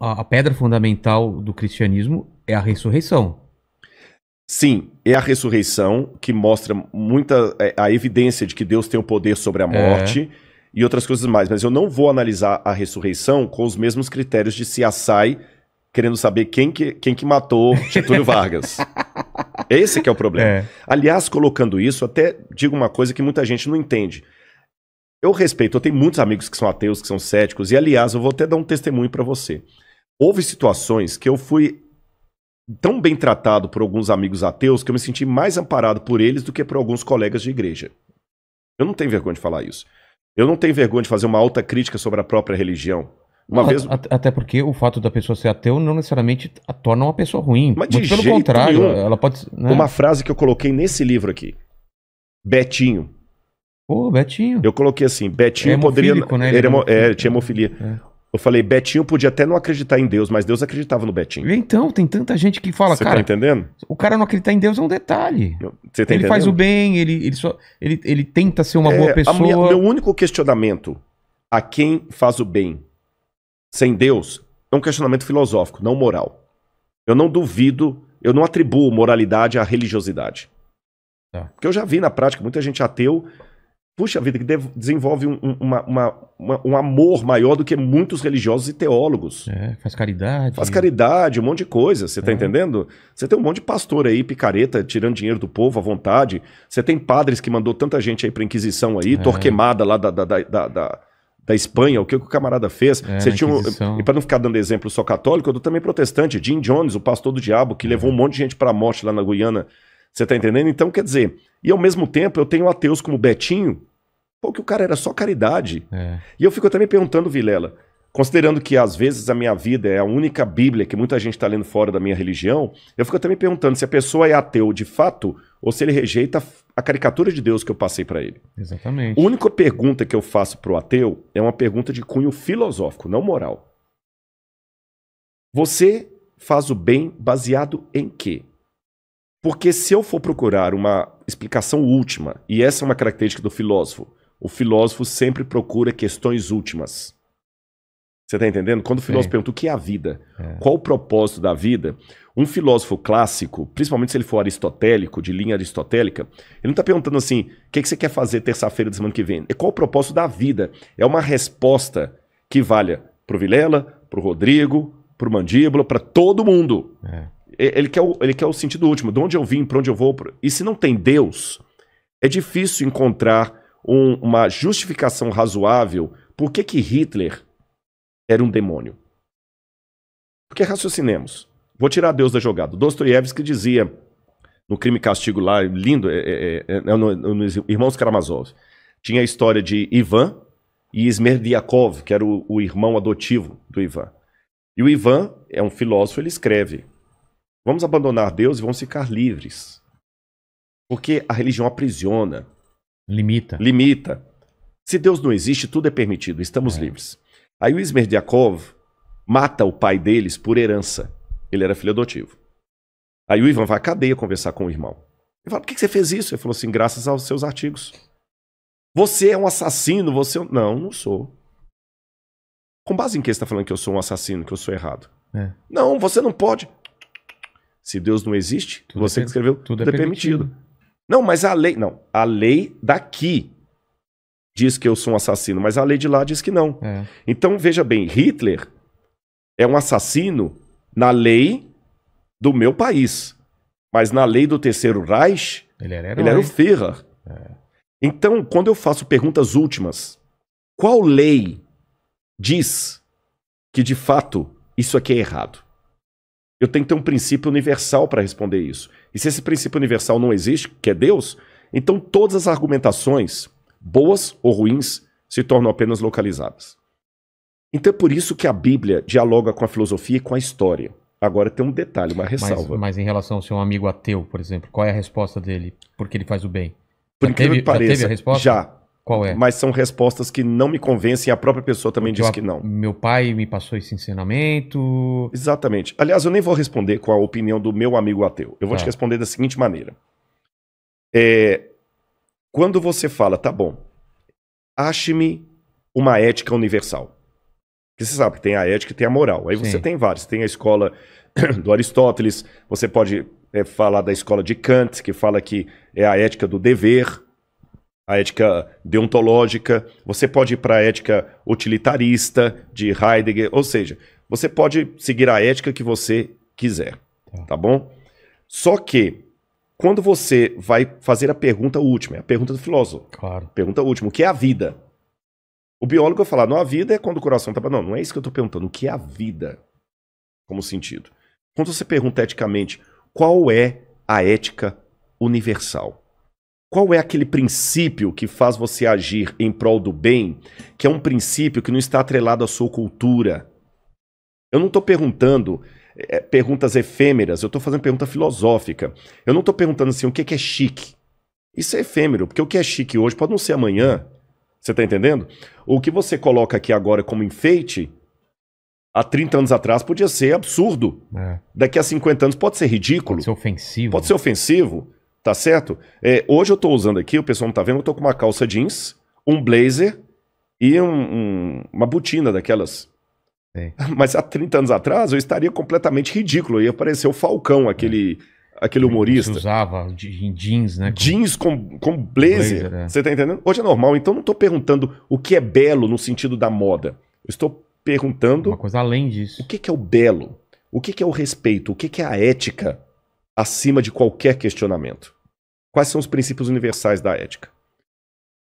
a pedra fundamental do cristianismo é a ressurreição. Sim, é a ressurreição que mostra a evidência de que Deus tem o poder sobre a morte e outras coisas mais. Mas eu não vou analisar a ressurreição com os mesmos critérios de CSI, querendo saber quem que matou Getúlio Vargas. Esse que é o problema. Aliás, colocando isso, até digo uma coisa que muita gente não entende. Eu respeito, eu tenho muitos amigos que são ateus, que são céticos, e aliás, eu vou até dar um testemunho para você. Houve situações que eu fui tão bem tratado por alguns amigos ateus que eu me senti mais amparado por eles do que por alguns colegas de igreja. Eu não tenho vergonha de falar isso. Eu não tenho vergonha de fazer uma alta crítica sobre a própria religião. Até porque o fato da pessoa ser ateu não necessariamente a torna uma pessoa ruim. Mas de pelo jeito contrário, nenhum. Ela pode. Né? Uma frase que eu coloquei nesse livro aqui. Betinho. Pô, Betinho. Eu coloquei assim, Betinho poderia... Né? Ele tinha hemofilia. Eu falei, Betinho podia até não acreditar em Deus, mas Deus acreditava no Betinho. Então, tem tanta gente que fala, Você cara... tá entendendo? O cara não acreditar em Deus é um detalhe. Você tá ele entendendo? faz o bem, ele tenta ser uma boa pessoa. Meu único questionamento a quem faz o bem sem Deus é um questionamento filosófico, não moral. Eu não duvido, eu não atribuo moralidade à religiosidade. Porque eu já vi na prática muita gente ateu... Puxa vida, que desenvolve um amor maior do que muitos religiosos e teólogos. Faz caridade. Faz caridade, um monte de coisa, você tá entendendo? Você tem um monte de pastor aí, picareta, tirando dinheiro do povo à vontade. Você tem padres que mandou tanta gente aí pra Inquisição aí, Torquemada lá da Espanha, o que o camarada fez. Você tinha e pra não ficar dando exemplo só católico, eu dou também protestante. Jim Jones, o pastor do diabo, que levou um monte de gente pra morte lá na Guiana. Você tá entendendo? Então, quer dizer, e ao mesmo tempo eu tenho ateus como Betinho, porque o cara era só caridade. E eu fico também perguntando, Vilela, considerando que às vezes a minha vida é a única Bíblia que muita gente tá lendo fora da minha religião, eu fico também perguntando se a pessoa é ateu de fato ou se ele rejeita a caricatura de Deus que eu passei pra ele. Exatamente. A única pergunta que eu faço pro ateu é uma pergunta de cunho filosófico, não moral. Você faz o bem baseado em quê? Porque se eu for procurar uma explicação última, e essa é uma característica do filósofo, o filósofo sempre procura questões últimas. Você está entendendo? Quando o filósofo pergunta o que é a vida, qual o propósito da vida, um filósofo clássico, principalmente se ele for aristotélico, de linha aristotélica, ele não está perguntando assim, o que você quer fazer terça-feira da semana que vem? É qual o propósito da vida? É uma resposta que valha para o Vilela, para o Rodrigo, para o Mandíbula, para todo mundo. Ele quer o sentido último, de onde eu vim, para onde eu vou. E se não tem Deus, é difícil encontrar uma justificação razoável por que Hitler era um demônio. Porque raciocinemos. Vou tirar Deus da jogada. Dostoiévski dizia, no Crime e Castigo lá, lindo, nos Irmãos Karamazov, tinha a história de Ivan e Smerdyakov, que era o irmão adotivo do Ivan. E o Ivan é um filósofo, ele escreve: vamos abandonar Deus e vamos ficar livres. Porque a religião aprisiona. Limita. Se Deus não existe, tudo é permitido, estamos livres. Aí o Smerdyakov mata o pai deles por herança. Ele era filho adotivo. Aí o Ivan vai à cadeia conversar com o irmão. Ele fala, por que você fez isso? Ele falou assim, graças aos seus artigos. Você é um assassino, você... Não, não sou. Com base em que você está falando que eu sou um assassino, que eu sou errado? Não, você não pode. Se Deus não existe, tudo você que escreveu, tudo é permitido. Não, mas a lei... Não, a lei daqui diz que eu sou um assassino, mas a lei de lá diz que não. Então, veja bem, Hitler é um assassino na lei do meu país. Mas na lei do Terceiro Reich, ele era o Führer. Então, quando eu faço perguntas últimas, qual lei diz que, de fato, isso aqui é errado? Eu tenho que ter um princípio universal para responder isso. E se esse princípio universal não existe, que é Deus, então todas as argumentações, boas ou ruins, se tornam apenas localizadas. Então é por isso que a Bíblia dialoga com a filosofia e com a história. Agora tem um detalhe, uma ressalva. Mas em relação ao seu amigo ateu, por exemplo, qual é a resposta dele? Porque ele faz o bem? Por incrível que pareça, já teve a resposta? Já. Qual é? Mas são respostas que não me convencem, a própria pessoa também diz que não. Meu pai me passou esse ensinamento... Exatamente. Aliás, eu nem vou responder com a opinião do meu amigo ateu. Eu vou te responder da seguinte maneira. Quando você fala, tá bom, ache-me uma ética universal. Porque você sabe que tem a ética e tem a moral. Aí Sim. você tem vários. Tem a escola do Aristóteles, você pode falar da escola de Kant, que fala que é a ética do dever, a ética deontológica. Você pode ir para a ética utilitarista de Heidegger. Ou seja, você pode seguir a ética que você quiser. Tá bom? Só que, quando você vai fazer a pergunta última, é a pergunta do filósofo. Claro. Pergunta última, o que é a vida? O biólogo vai falar, não, a vida é quando o coração está... Não, não é isso que eu estou perguntando. O que é a vida? Como sentido. Quando você pergunta eticamente, qual é a ética universal? Qual é aquele princípio que faz você agir em prol do bem, que é um princípio que não está atrelado à sua cultura? Eu não estou perguntando perguntas efêmeras, eu estou fazendo pergunta filosófica. Eu não estou perguntando assim, o que é chique? Isso é efêmero, porque o que é chique hoje pode não ser amanhã. Você está entendendo? O que você coloca aqui agora como enfeite, há 30 anos atrás podia ser absurdo. Daqui a 50 anos pode ser ridículo. Pode ser ofensivo. Pode ser ofensivo, tá certo? Hoje eu estou usando aqui, o pessoal não está vendo, eu estou com uma calça jeans, um blazer e uma botina daquelas. Mas há 30 anos atrás eu estaria completamente ridículo. Ia parecer o Falcão, aquele humorista. Você usava jeans, né? Jeans com blazer. Você tá entendendo? Hoje é normal. Então eu não estou perguntando o que é belo no sentido da moda. Eu estou perguntando... Uma coisa além disso. O que é o belo? O que é o respeito? O que é a ética acima de qualquer questionamento? Quais são os princípios universais da ética?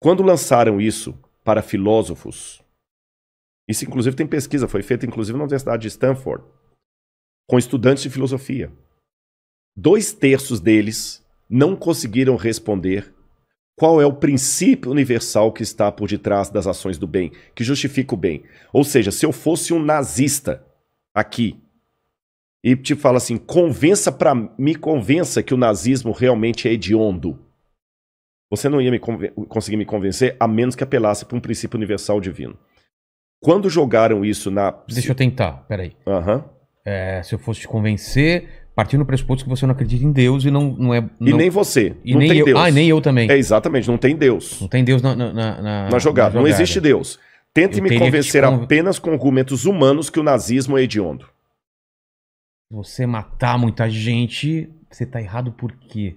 Quando lançaram isso para filósofos... Isso, inclusive, tem pesquisa, foi feita, inclusive, na Universidade de Stanford, com estudantes de filosofia. 2/3 deles não conseguiram responder qual é o princípio universal que está por detrás das ações do bem, que justifica o bem. Ou seja, se eu fosse um nazista aqui e te falo assim, me convença que o nazismo realmente é hediondo, você não ia conseguir me convencer a menos que apelasse para um princípio universal divino. Quando jogaram isso na... Deixa eu tentar, peraí. Uhum. Se eu fosse te convencer, partindo do pressuposto que você não acredita em Deus e não é... E nem você. E não nem tem eu. Deus. Nem eu também. Exatamente, não tem Deus. Não tem Deus na jogada. Não existe Deus. Tente me convencer apenas com argumentos humanos que o nazismo é hediondo. Você matar muita gente, você tá errado por quê?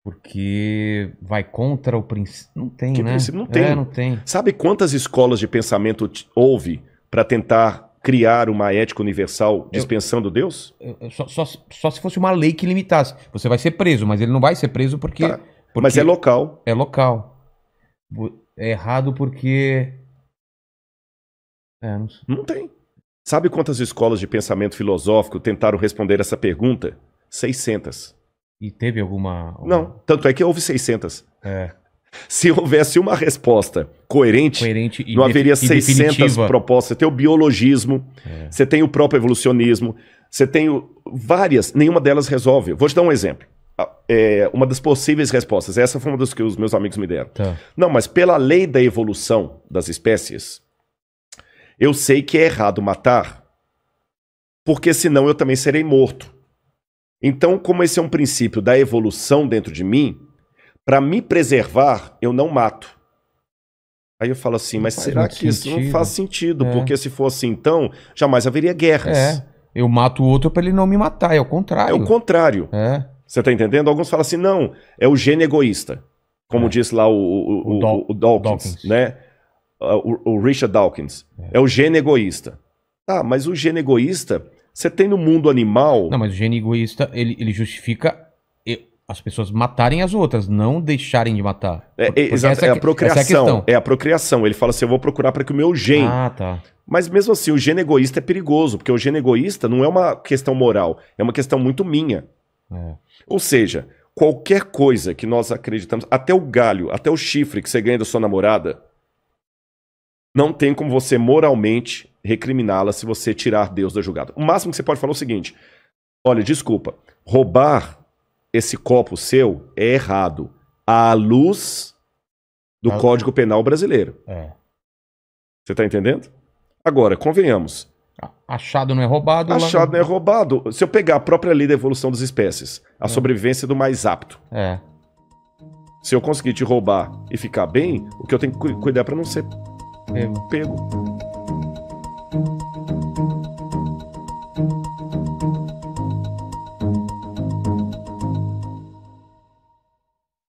Porque vai contra o princípio. Não tem, né? Princípio não tem. Não tem. Sabe quantas escolas de pensamento houve para tentar criar uma ética universal dispensando Deus? Só se fosse uma lei que limitasse. Você vai ser preso, mas ele não vai ser preso porque... Mas é local. É local. É errado porque... Não tem. Sabe quantas escolas de pensamento filosófico tentaram responder essa pergunta? 600. E teve alguma... Não, tanto é que houve 600. Se houvesse uma resposta coerente não haveria 600 propostas. Você tem o biologismo, você tem o próprio evolucionismo, você tem várias, nenhuma delas resolve. Vou te dar um exemplo. Uma das possíveis respostas, essa foi uma das que os meus amigos me deram. Não, mas pela lei da evolução das espécies, eu sei que é errado matar, porque senão eu também serei morto. Então, como esse é um princípio da evolução dentro de mim, para me preservar, eu não mato. Aí eu falo assim, mas será que isso não faz sentido? Porque se fosse então, jamais haveria guerras. Eu mato o outro para ele não me matar, é o contrário. É o contrário. Você tá entendendo? Alguns falam assim, não, é o gene egoísta. Como disse lá o Dawkins, né? O Richard Dawkins. É o gene egoísta. Tá, mas o gene egoísta... Você tem no mundo animal... Não, mas o gene egoísta, ele justifica as pessoas matarem as outras, não deixarem de matar. Exato, é a procriação. É a procriação. Ele fala assim, eu vou procurar para que o meu gene... Mas mesmo assim, o gene egoísta é perigoso, porque o gene egoísta não é uma questão moral, é uma questão muito minha. Ou seja, qualquer coisa que nós acreditamos, até o galho, até o chifre que você ganha da sua namorada, não tem como você moralmente recriminá-la se você tirar Deus da jogada. O máximo que você pode falar é o seguinte, olha, desculpa, roubar esse copo seu é errado à luz do Código Penal brasileiro. Você tá entendendo? Agora, convenhamos. Achado não é roubado. Achado não é roubado. Se eu pegar a própria lei da evolução das espécies, a sobrevivência do mais apto. Se eu conseguir te roubar e ficar bem, o que eu tenho que cuidar para não ser pego. Tchau.